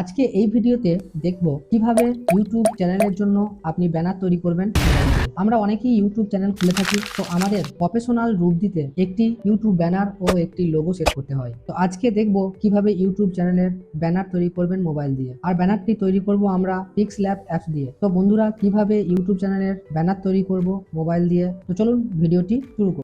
আজকে এই ভিডিওতে দেখব কিভাবে ইউটিউব চ্যানেলের জন্য আপনি ব্যানার তৈরি করবেন। আমরা অনেকেই ইউটিউব চ্যানেল খুলে থাকি, তো আমাদের প্রফেশনাল রূপ দিতে একটি ইউটিউব ব্যানার ও একটি লোগো সেট করতে হয়। তো আজকে দেখব কিভাবে ইউটিউব চ্যানেলের ব্যানার তৈরি করবেন মোবাইল দিয়ে। আর ব্যানারটি তৈরি করব আমরা পিক্সল্যাব অ্যাপস দিয়ে। তো বন্ধুরা, কিভাবে ইউটিউব চ্যানেলের ব্যানার তৈরি করব মোবাইল দিয়ে, তো চলুন ভিডিওটি শুরু করব।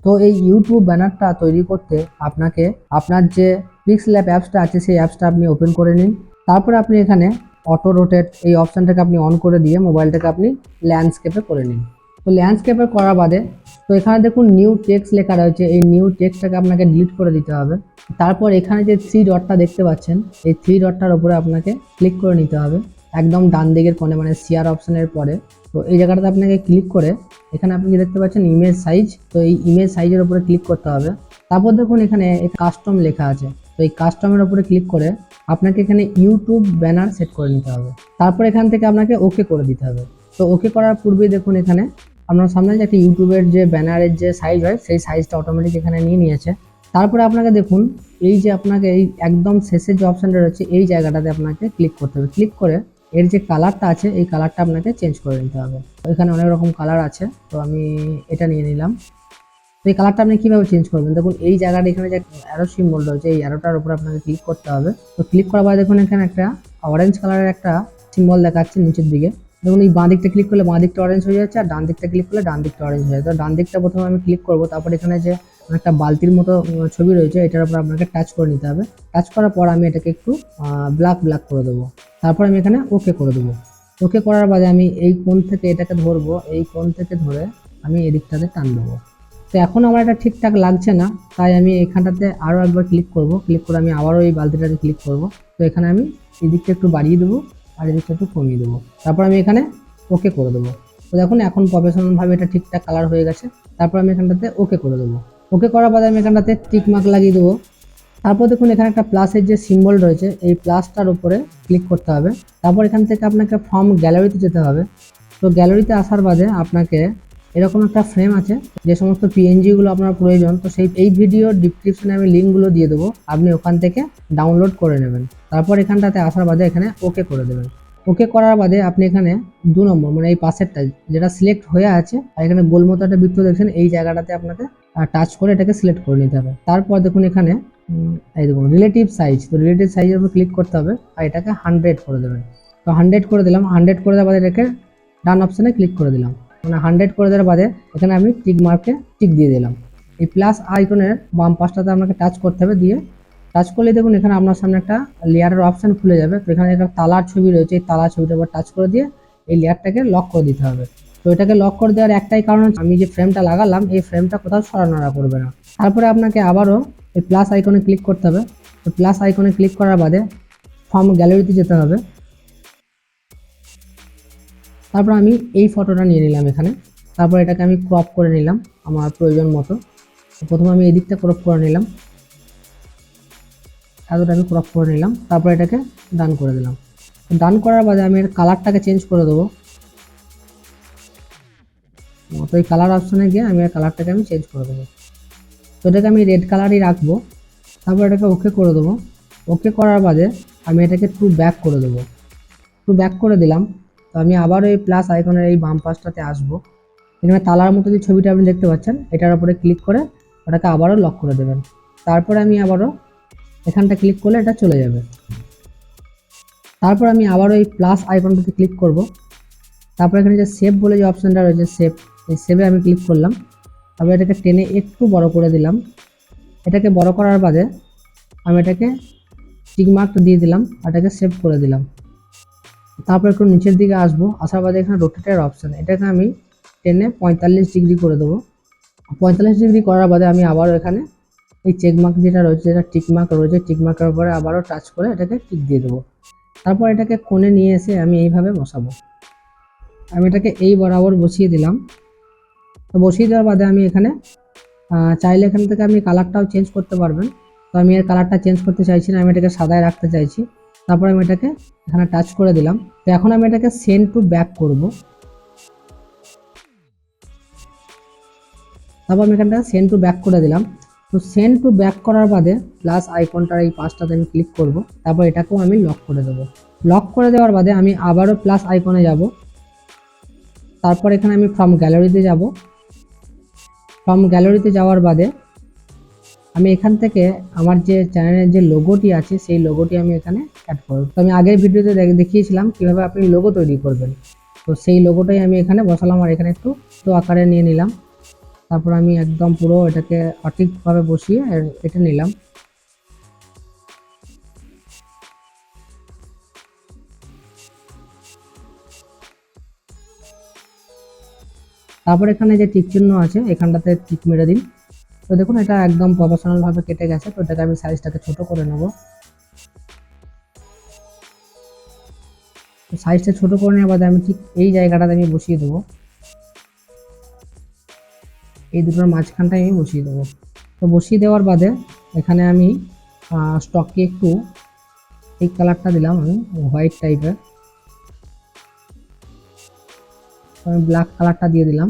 তো এই ইউটিউব ব্যানারটা তৈরি করতে আপনাকে আপনার যে পিক্সল্যাব অ্যাপসটা আছে সেই অ্যাপসটা আপনি ওপেন করে নিন। তারপরে আপনি এখানে অটো রোটেট এই অপশানটাকে আপনি অন করে দিয়ে মোবাইলটাকে আপনি ল্যান্ডস্কেপে করে নিন। তো ল্যান্ডস্কেপে করার বাদে তো এখানে দেখুন নিউ টেক্সট লেখা রয়েছে, এই নিউ টেক্সটটাকে আপনাকে ডিলিট করে দিতে হবে। তারপর এখানে যে থ্রি ডটটা দেখতে পাচ্ছেন, এই থ্রি ডটটার উপরে আপনাকে ক্লিক করে নিতে হবে একদম ডান দিকের কোণে, মানে শেয়ার অপশানের পরে। তো এই জায়গাটাতে আপনাকে ক্লিক করে এখানে আপনি দেখতে পাচ্ছেন ইমেজ সাইজ, তো এই ইমেজ সাইজের উপরে ক্লিক করতে হবে। তারপর দেখুন এখানে কাস্টম লেখা আছে, তো এই কাস্টমের উপরে ক্লিক করে আপনাকে এখানে ইউটিউব ব্যানার সেট করে নিতে হবে। তারপর এখান থেকে আপনাকে ওকে করে দিতে হবে। তো ওকে করার পূর্বেই দেখুন এখানে আপনার সামনে যে একটা ইউটিউবের যে ব্যানারের যে সাইজ হয় সেই সাইজটা অটোমেটিক এখানে নিয়ে নিয়েছে। তারপরে আপনাকে দেখুন এই যে আপনাকে এই একদম শেষের যে অপশানটা রয়েছে এই জায়গাটাতে আপনাকে ক্লিক করতে হবে। ক্লিক করে এর যে কালারটা আছে এই কালারটা আপনাকে চেঞ্জ করে নিতে হবে। এখানে অনেক রকম কালার আছে, তো আমি এটা নিয়ে নিলাম। তো এই কালারটা আপনি কিভাবে চেঞ্জ করবেন, দেখুন এই জায়গাটা এখানে যে অ্যারো সিম্বল রয়েছে এই অ্যারোটার উপর আপনাকে ক্লিক করতে হবে। তো ক্লিক করার পর দেখুন এখানে একটা অরেঞ্জ কালারের একটা সিম্বল দেখাচ্ছে নিচের দিকে। দেখুন এই বাঁ দিকটা ক্লিক করলে বাঁ দিকটা অরেঞ্জ হয়ে যাচ্ছে, আর ডান দিকটা ক্লিক করলে ডান দিকটা অরেঞ্জ হয়ে যাচ্ছে। তো ডান দিকটা প্রথমে আমি ক্লিক করব, তারপর এখানে যে একটা বালতির মতো ছবি রয়েছে এটার উপর আপনাকে টাচ করে নিতে হবে। টাচ করার পর আমি এটাকে একটু ব্ল্যাক ব্ল্যাক করে দেবো। তারপর আমি এখানে ওকে করে দেবো। ওকে করার বাদে আমি এই কোণ থেকে এটাকে ধরবো, এই কোণ থেকে ধরে আমি এদিকটাতে টান দেবো। তো এখন আমার এটা ঠিকঠাক লাগছে না, তাই আমি এখানটাতে আরও একবার ক্লিক করব। ক্লিক করে আমি আবারও এই বালতিটাতে ক্লিক করব। তো এখানে আমি এদিকটা একটু বাড়িয়ে দেবো আর এদিকটা একটু কমিয়ে দেবো। তারপর আমি এখানে ওকে করে দেবো। তো দেখুন এখন প্রফেশনালভাবে এটা ঠিকঠাক কালার হয়ে গেছে। তারপর আমি এখানটাতে ওকে করে দেবো। ওকে করার বাদে আমি এখানটাতে টিক মার্ক লাগিয়ে দেবো। তারপর দেখুন এখানে একটা প্লাসের যে সিম্বল রয়েছে এই প্লাসটার উপরে ক্লিক করতে হবে। তারপর এখান থেকে আপনাকে ফ্রম গ্যালারিতে যেতে হবে। তো গ্যালারিতে আসার বাদে আপনাকে এরকম একটা ফ্রেম আছে, যে সমস্ত পিএনজিগুলো আপনার প্রয়োজন, তো সেই এই ভিডিওর ডিসক্রিপশনে আমি লিঙ্কগুলো দিয়ে দেবো, আপনি ওখান থেকে ডাউনলোড করে নেবেন। তারপর এখানটাতে আসার বাদে এখানে ওকে করে দেবেন। ওকে করার বাদে আপনি এখানে 2 নম্বর মানে এই পাশেরটা যেটা সিলেক্ট হয়ে আছে আর এখানে গোল মতো একটা বৃত্ত দেখছেন এই জায়গাটাতে আপনাকে টাচ করে এটাকে সিলেক্ট করে নিতে হবে। তারপর দেখুন এখানে এই দেখুন রিলেটিভ সাইজ, তো রিলেটিভ সাইজের উপর ক্লিক করতে হবে আর এটাকে 100 করে দেবেন। তো 100 করে দিলাম। 100 করে দেওয়ার বাদে এটাকে ডান অপশানে ক্লিক করে দিলাম। মানে 100 করে দেওয়ার বাদে এখানে আমি টিক মার্কে টিক দিয়ে দিলাম। এই প্লাস আইকনের বাম পাশটাতে আপনাকে টাচ করতে হবে, দিয়ে টাচ করলে দেখুন এখানে আপনার সামনে একটা লেয়ারের অপশান খুলে যাবে। তো এখানে একটা তালার ছবি রয়েছে, এই তালার ছবিটার উপর টাচ করে দিয়ে এই লেয়ারটাকে লক করে দিতে হবে। তো এটাকে লক করে দেওয়ার একটাই কারণ হচ্ছে আমি যে ফ্রেমটা লাগালাম এই ফ্রেমটা কোথাও সরানোড়া করবে না। তারপরে আপনাকে আবারও এই প্লাস আইকনে ক্লিক করতে হবে। তো প্লাস আইকনে ক্লিক করার বাদে ফর্ম গ্যালারিতে যেতে হবে। তারপর আমি এই ফটোটা নিয়ে নিলাম এখানে। তারপর এটাকে আমি ক্রপ করে নিলাম আমার প্রয়োজন মতো। প্রথমে আমি এই দিকটা ক্রপ করে নিলাম, এতটা আমি ক্রপ করে নিলাম। তারপর এটাকে ডান করে দিলাম। ডান করার বাদে আমি এর কালারটাকে চেঞ্জ করে দেবো। তো এই কালার অপশানে গিয়ে আমি এর কালারটাকে আমি চেঞ্জ করে দেবো। তো এটাকে আমি রেড কালারই রাখবো। তারপর এটাকে ওকে করে দেবো। ওকে করার বাদে আমি এটাকে একটু ব্যাক করে দেবো। একটু ব্যাক করে দিলাম। তো আমি আবারও এই প্লাস আইকনের এই বাম পাশটাতে আসবো। এখানে তালার মতো যে ছবিটা আপনি দেখতে পাচ্ছেন এটার উপরে ক্লিক করে ওটাকে আবারও লক করে দেবেন। তারপরে আমি আবারও এখানটা ক্লিক করলে এটা চলে যাবে। তারপর আমি আবারও এই প্লাস আইকনটাতে ক্লিক করব। তারপর এখানে যে সেভ বলে যে অপশানটা রয়েছে সেভ, এই সেভে আমি ক্লিক করলাম। তারপর এটাকে টেনে একটু বড় করে দিলাম। এটাকে বড় করার বাদে আমি এটাকে টিকমার্ক দিয়ে দিলাম আর এটাকে সেভ করে দিলাম। তারপর একটু নিচের দিকে আসবো, আসার বাদে এখানে রোটেটের অপশান, এটাকে আমি টেনে 45 ডিগ্রি করে দেবো। 45 ডিগ্রি করার বাদে আমি আবারও এখানে এই চেকমার্ক যেটা রয়েছে, যেটা টিকমার্ক রয়েছে, টিকমার্কের উপরে আবারও টাচ করে এটাকে টিক দিয়ে দেবো। তারপর এটাকে কোণে নিয়ে এসে আমি এইভাবে বসাবো। আমি এটাকে এই বরাবর বসিয়ে দিলাম। তো বসিয়ে দেওয়ার বাদে আমি এখানে চাইলে এখান থেকে আপনি কালারটাও চেঞ্জ করতে পারবেন। তো আমি এর কালারটা চেঞ্জ করতে চাইছি না, আমি এটাকে সাদায় রাখতে চাইছি। তারপর আমি এটাকে এখানে টাচ করে দিলাম। তো এখন আমি এটাকে সেন্ড টু ব্যাক করব। তারপর আমি এখানটা সেন্ড টু ব্যাক করে দিলাম। তো তো সেন্ড টু ব্যাক করার বাদে প্লাস আইকনটার এই পাঁচটাতে আমি ক্লিক করব, তারপর এটাকেও আমি লক করে দেবো। লক করে দেওয়ার বাদে আমি আবারও প্লাস আইকনে যাব, তারপর এখানে আমি ফ্রম গ্যালারিতে যাব। ফ্রম গ্যালারিতে যাওয়ার বাদে আমি এখান থেকে আমার যে চ্যানেলের যে লোগোটি আছে সেই লোগোটি আমি এখানে অ্যাড করব। তো আমি আগের ভিডিওতে দেখিয়েছিলাম কিভাবে আপনি লোগো তৈরি করবেন, তো সেই লোগোটাই আমি এখানে বসালাম আর এখানে একটু ছোটো আকারে নিয়ে নিলাম। তারপর আমি একদম পুরো এটাকে সঠিকভাবে বসিয়ে এটা নিলাম। তারপর এখানে যে টিক চিহ্ন আছে এখানটাতে টিক মেরে দিন। তো দেখুন এটা একদম প্রফেশনাল ভাবে কেটে গেছে। তো এটাকে আমি সাইজটাকে ছোট করে নেব। তো সাইজটা ছোট করে নেওয়ার বাদে আমি ঠিক এই জায়গাটাতে আমি বসিয়ে দেবো, এই দুটোর মাঝখানটায় আমি বসিয়ে দেবো। তো বসিয়ে দেওয়ার বাদে এখানে আমি স্টককে একটু এই কালারটা দিলাম, আমি হোয়াইট টাইপের, আমি ব্ল্যাক কালারটা দিয়ে দিলাম।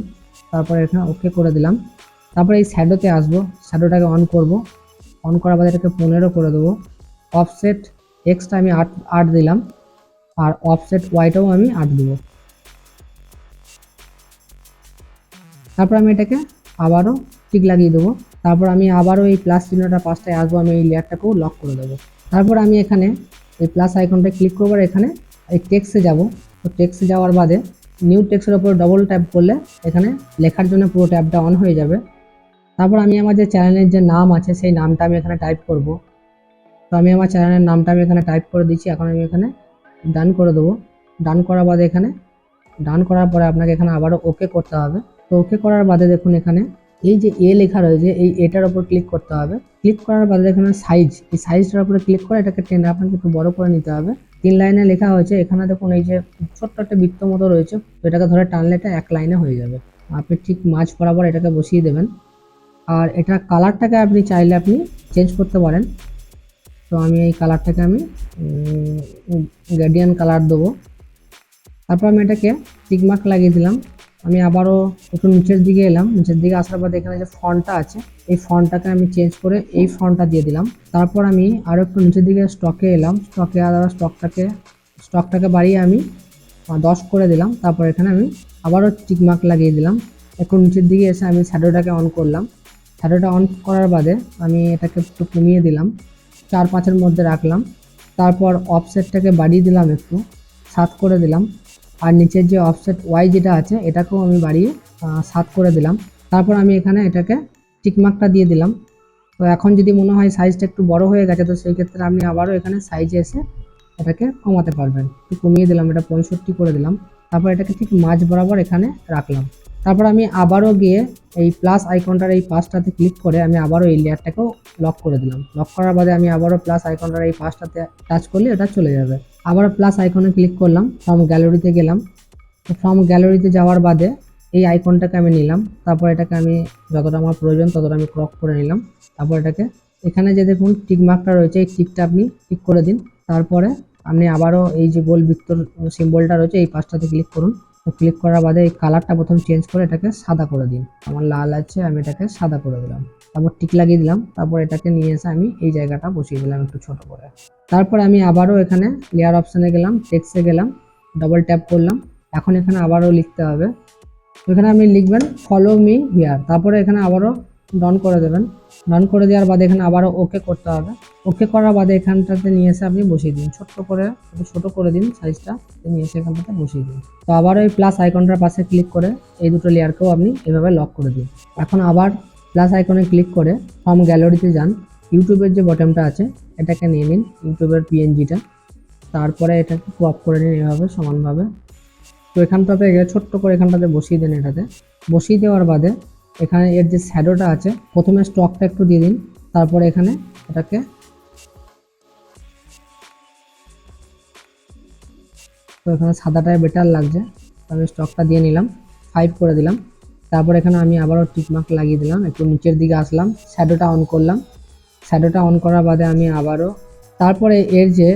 তারপরে এখানে ওকে করে দিলাম। তারপরে এই শ্যাডোতে আসবো, শ্যাডোটাকে অন করব। অন করার বাদে এটাকে 15 করে দেবো। অফসেট এক্সটা আমি 8 দিলাম, আর অফসেট ওয়াইটাও আমি 8 দেবো। তারপর আমি এটাকে আবারও টিক লাগিয়ে দেবো। তারপর আমি আবারও এই প্লাস চিহ্নটা পাশটায় আসবো, আমি এই লেয়ারটাকেও লক করে দেবো। তারপর আমি এখানে এই প্লাস আইকনটা ক্লিক করবো, এখানে এই টেক্সটে যাব। তো টেক্সটে যাওয়ার বাদে নিউ টেক্সটের উপর ডবল ট্যাপ করলে এখানে লেখার জন্য পুরো ট্যাবটা অন হয়ে যাবে। তারপর আমি আমার যে চ্যানেলের যে নাম আছে সেই নামটা আমি এখানে টাইপ করব। তো আমি আমার চ্যানেলের নামটা আমি এখানে টাইপ করে দিচ্ছি। এখন আমি এখানে ডান করে দেবো। ডান করার বাদে এখানে ডান করার পরে আপনাকে এখানে আবারও ওকে করতে হবে। তো ওকে করার বাদে দেখুন এখানে এই যে এ লেখা রয়েছে এই এটার উপর ক্লিক করতে হবে। ক্লিক করার বাদে এখানে সাইজ, এই সাইজটার উপরে ক্লিক করে এটাকে টেনে আপনাকে একটু বড় করে নিতে হবে। 3 লাইনে লেখা হয়েছে, এখানে দেখুন এই যে ছোট্ট একটা বৃত্ত মতো রয়েছে, তো এটাকে ধরে টানলে এটা 1 লাইনে হয়ে যাবে। আপনি ঠিক মাঝ বরাবর এটাকে বসিয়ে দেবেন। আর এটা কালারটাকে আপনি চাইলে আপনি চেঞ্জ করতে পারেন। তো আমি এই কালারটাকে আমি গ্রেডিয়েন্ট কালার দেবো। তারপর আমি এটাকে টিকমার্ক লাগিয়ে দিলাম। আমি আবারও একটু নিচের দিকে এলাম, নিচের দিকে আসার পর এখানে যে ফন্টটা আছে এই ফন্টটাকে আমি চেঞ্জ করে এই ফন্টটা দিয়ে দিলাম। তারপর আমি আরও একটু নিচের দিকে স্টকে এলাম, স্টকে আবার স্টকটাকে বাড়িয়ে আমি 10 করে দিলাম। তারপর এখানে আমি আবারও টিকমার্ক লাগিয়ে দিলাম। একটু নিচের দিকে এসে আমি শ্যাডোটাকে অন করলাম। শ্যাডোটা অন করার বাদে আমি এটাকে একটু কমিয়ে দিলাম, 4-5-এর মধ্যে রাখলাম। তারপর অফসেটটাকে বাড়িয়ে দিলাম, একটু 7 করে দিলাম। আর নিচের যে অফসেট ওয়াই যেটা আছে এটাকেও আমি বাড়িয়ে 7 করে দিলাম। তারপর আমি এখানে এটাকে টিকমার্কটা দিয়ে দিলাম। তো এখন যদি মনে হয় সাইজটা একটু বড় হয়ে গেছে, তো সেই ক্ষেত্রে আপনি আবারও এখানে সাইজে এসে এটাকে কমাতে পারবেন। একটু কমিয়ে দিলাম, এটা 65 করে দিলাম। তারপর এটাকে ঠিক মাঝ বরাবর এখানে রাখলাম। তারপর আমি আবারও গিয়ে এই প্লাস আইকনটার এই পাশটাতে ক্লিক করে আমি আবারও এই লেয়ারটাকেও লক করে দিলাম। লক করার বাদে আমি আবারও প্লাস আইকনটার এই পাশটাতে টাচ করলে এটা চলে যাবে। আবার প্লাস আইকনে ক্লিক করলাম, ফ্রম গ্যালারিতে গেলাম। তো ফ্রম গ্যালারিতে যাওয়ার বাদে এই আইকনটাকে আমি নিলাম। তারপর এটাকে আমি যতটা আমার প্রয়োজন ততটা আমি ক্রপ করে নিলাম। তারপর এটাকে এখানে যে দেখুন টিক মার্কটা রয়েছে এই টিকটা আপনি টিক করে দিন। তারপরে আপনি আবারও এই যে গোল বৃত্তর সিম্বলটা রয়েছে এই পাশটাতে ক্লিক করুন। তো ক্লিক করার বাদে এই কালারটা প্রথম চেঞ্জ করে এটাকে সাদা করে দিন। আমার লাল আছে, আমি এটাকে সাদা করে দিলাম। তারপর টিক লাগিয়ে দিলাম। তারপর এটাকে নিয়ে এসে আমি এই জায়গাটা বসিয়ে দিলাম একটু ছোট করে। তারপর আমি আবারও এখানে লেয়ার অপশানে গেলাম, টেক্সটে গেলাম, ডবল ট্যাপ করলাম। এখন এখানে আবারও লিখতে হবে। এখানে আপনি লিখবেন ফলো মি হিয়ার। তারপরে এখানে আবারও ডান করে দেবেন। ডান করে দেওয়ার বাদে এখানে আবারও ওকে করতে হবে। ওকে করার বাদে এখানটাতে নিয়ে এসে আপনি বসিয়ে দিন, ছোট্ট করে একটু ছোটো করে দিন সাইজটা, নিয়ে এসে এখানটাতে বসিয়ে দিন। তো আবারও এই প্লাস আইকনটার পাশে ক্লিক করে এই দুটো লেয়ারকেও আপনি এভাবে লক করে দিন। এখন আবার প্লাস আইকনে ক্লিক করে ফ্রম গ্যালারিতে যান। ইউটিউবের যে বটমটা আছে এটাকে নিয়ে নিন, ইউটিউবের পিএনজিটা। তারপরে এটাকে ক্রপ করে নিন এভাবে সমানভাবে। তো এখানটাতে ছোট্ট করে এখানটাতে বসিয়ে দিন। এটাতে বসিয়ে দেওয়ার বাদে এখানে এর যে শ্যাডোটা আছে প্রথমে স্টকটা একটু দিয়ে দিন। তারপরে এখানে এটাকে তো এখানে সাদাটায় বেটার লাগছে, আমি স্টকটা দিয়ে নিলাম, 5 করে দিলাম। তারপর এখানে আমি আবারও টিকমার্ক লাগিয়ে দিলাম, একটু নিচের দিকে আসলাম, শ্যাডোটা অন করলাম। শ্যাডোটা অন করার বাদে আমি আবারও তারপরে এর যে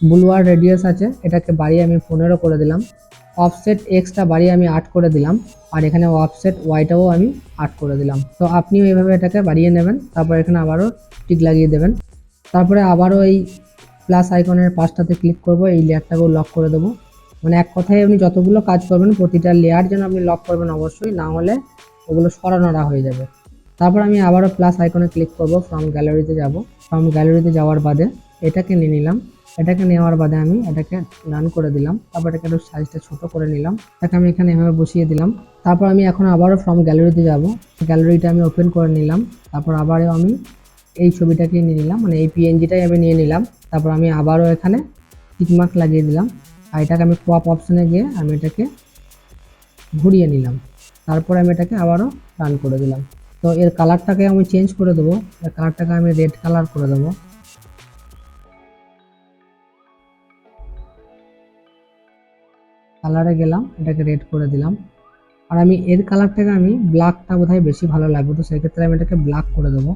ব্লু আর রেডিয়াস আছে এটাকে বাড়িয়ে আমি 15 করে দিলাম। অফসেট এক্সটা বাড়িয়ে আমি 8 করে দিলাম, আর এখানে অফসেট ওয়াইটাও আমি 8 করে দিলাম। তো আপনিও এইভাবে এটাকে বাড়িয়ে নেবেন, তারপর এখানে আবারও টিক লাগিয়ে দেবেন। তারপরে আবারও এই প্লাস আইকনের পাশটাতে ক্লিক করব, এই লেয়ারটাকেও লক করে দেবো। মানে এক কথায় আপনি যতগুলো কাজ করবেন প্রতিটা লেয়ার যেন আপনি লক করবেন অবশ্যই, না হলে ওগুলো সরানোরা হয়ে যাবে। তারপর আমি আবারও প্লাস আইকনে ক্লিক করব, ফ্রম গ্যালারিতে যাব। ফ্রম গ্যালারিতে যাওয়ার বাদে এটাকে নিয়ে নিলাম। এটাকে নেওয়ার বাদে আমি এটাকে রান করে দিলাম। তারপর এটাকে একটু সাইজটা ছোট করে নিলাম, এটাকে আমি এখানে এভাবে বসিয়ে দিলাম। তারপর আমি এখন আবারও ফ্রম গ্যালারিতে যাব, গ্যালারিটা আমি ওপেন করে নিলাম। তারপর আবারও আমি এই ছবিটাকে নিয়ে নিলাম, মানে এই পিএনজিটাই আমি নিয়ে নিলাম। তারপর আমি আবারও এখানে টিকমার্ক লাগিয়ে দিলাম, আর এটাকে আমি ক্রপ অপশনে গিয়ে আমি এটাকে ঘুরিয়ে নিলাম। তারপর আমি এটাকে আবারও রান করে দিলাম। তো এর কালারটাকে আমি চেঞ্জ করে দেবো, এর কালারটাকে আমি রেড কালার করে দেবো। কালারে গেলাম, এটাকে রেড করে দিলাম। আর আমি এর কালারটাকে আমি ব্ল্যাকটা বোধহয় বেশি ভালো লাগবে, তো সেক্ষেত্রে আমি এটাকে ব্ল্যাক করে দেবো।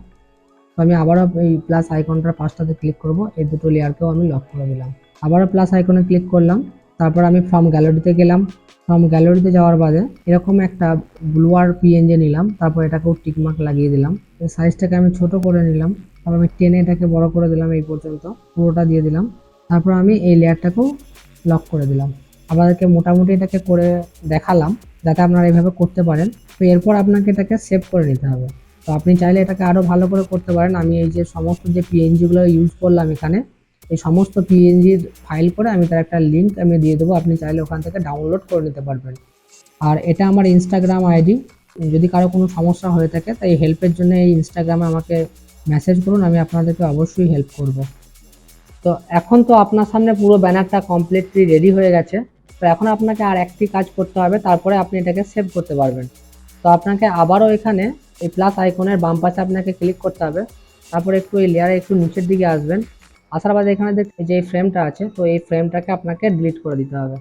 তো আমি আবারও এই প্লাস আইকনটার পাশটাতে ক্লিক করব, এই দুটো লেয়ারকেও আমি লক করে দিলাম। আবারও প্লাস আইকনে ক্লিক করলাম। তারপর আমি ফ্রম গ্যালারিতে গেলাম। ফ্রম গ্যালারিতে যাওয়ার বাদে এরকম একটা ব্লুয়ার পিএনজি নিলাম, তারপর এটাকেও টিকমার্ক লাগিয়ে দিলাম। এই সাইজটাকে আমি ছোট করে নিলাম, তারপর আমি টেনে এটাকে বড় করে দিলাম, এই পর্যন্ত পুরোটা দিয়ে দিলাম। তারপর আমি এই লেয়ারটাকেও লক করে দিলাম। আপনাদেরকে মোটামুটি এটাকে করে দেখালাম যাতে আপনারা এইভাবে করতে পারেন। তো এরপর আপনাকে এটাকে সেভ করে নিতে হবে। তো আপনি চাইলে এটাকে আরও ভালো করে করতে পারেন। আমি এই যে সমস্ত যে পিএনজিগুলো ইউজ করলাম এখানে, এই সমস্ত পিএনজির ফাইল করে আমি তার একটা লিঙ্ক আমি দিয়ে দেবো, আপনি চাইলে ওখান থেকে ডাউনলোড করে নিতে পারবেন। আর এটা আমার ইনস্টাগ্রাম আইডি, যদি কারো কোনো সমস্যা হয়ে থাকে তাই হেল্পের জন্য এই ইনস্টাগ্রামে আমাকে মেসেজ করুন, আমি আপনাদেরকে অবশ্যই হেল্প করব। তো এখন তো আপনার সামনে পুরো ব্যানারটা কমপ্লিটলি রেডি হয়ে গেছে। তো এখন আপনাকে আর একটি কাজ করতে হবে, তারপরে আপনি এটাকে সেভ করতে পারবেন। তো আপনাকে আবারও এখানে এই প্লাস আইকনের বাম পাশে আপনাকে ক্লিক করতে হবে। তারপরে একটু এই লেয়ারে একটু নিচের দিকে আসবেন, আসার বাদে এখানে যে এই ফ্রেমটা আছে, তো এই ফ্রেমটাকে আপনাকে ডিলিট করে দিতে হবে।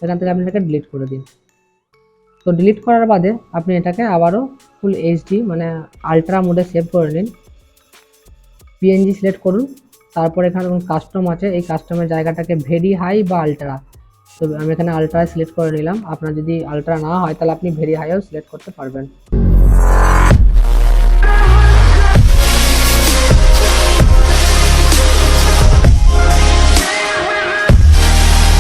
এখান থেকে আপনি এটাকে ডিলিট করে দিন। তো ডিলিট করার বাদে আপনি এটাকে আবারও ফুল এইচডি মানে আলট্রা মোডে সেভ করে নিন। পিএনজি সিলেক্ট করুন, তারপর এখানে কাস্টম আছে, এই কাস্টমের জায়গাটাকে ভেরি হাই বা আলট্রা, তো আমি এখানে আলট্রা সিলেক্ট করে নিলাম। আপনার যদি আলট্রা না হয় তাহলে আপনি ভেরি হাইও সিলেক্ট করতে পারবেন।